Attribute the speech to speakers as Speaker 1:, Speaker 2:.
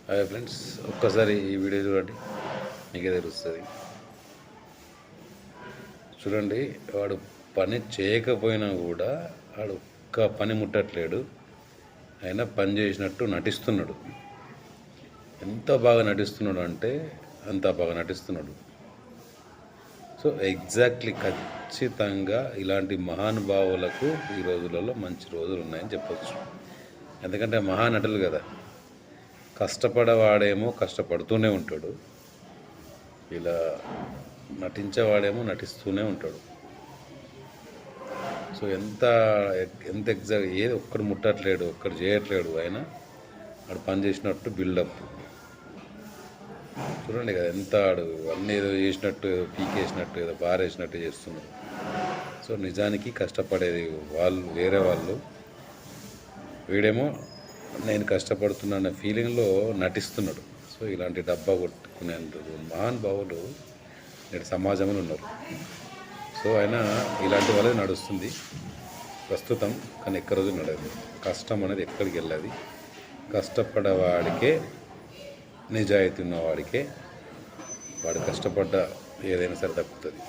Speaker 1: Hi friends, ఒక్కసారి ఈ video చూడండి, మీకే తెలుస్తుంది. చూడండి, వాడు పని చేయకపోయినా కూడా వాడు ఒక్క పని ముట్టట్లేడు, అయినా పని చేసినట్టు నటిస్తున్నాడు. ఎంత బాగా నటిస్తున్నాడు అంటే అంత బాగా నటిస్తున్నాడు. సో ఎగ్జాక్ట్లీ ఖచ్చితంగా ఇలాంటి మహానుభావులకు ఈ రోజులలో మంచి రోజులు ఉన్నాయని చెప్పొచ్చు. ఎందుకంటే మహానటులు కదా, కష్టపడేవాడేమో కష్టపడుతూనే ఉంటాడు, ఇలా నటించేవాడేమో నటిస్తూనే ఉంటాడు. సో ఎంత ఎంత ఎగ్జాక్ట్ ఏది ఒక్కడు ముట్టట్లేడు, ఒక్కడు చేయట్లేడు, అయినా ఆడు పని చేసినట్టు బిల్డప్. చూడండి కదా, ఎంత ఆడు అన్నీ ఏదో చేసినట్టు, పీకేసినట్టు, ఏదో బారేసినట్టు చేస్తున్నారు. సో నిజానికి కష్టపడేది వాళ్ళు, వేరే వాళ్ళు. వీడేమో నేను కష్టపడుతున్నా ఫీలింగ్లో నటిస్తున్నాడు. సో ఇలాంటి డబ్బా కొట్టుకునేందుకు మహానుభావులు నేడు సమాజంలో ఉన్నారు. సో అయినా ఇలాంటి వాళ్ళే నడుస్తుంది ప్రస్తుతం, కానీ ఎక్క రోజు నడదు. కష్టం అనేది ఎక్కడికి వెళ్ళదు. కష్టపడేవాడికే, నిజాయితీ ఉన్నవాడికే వాడు కష్టపడ్డ ఏదైనా సరే దక్కుతుంది.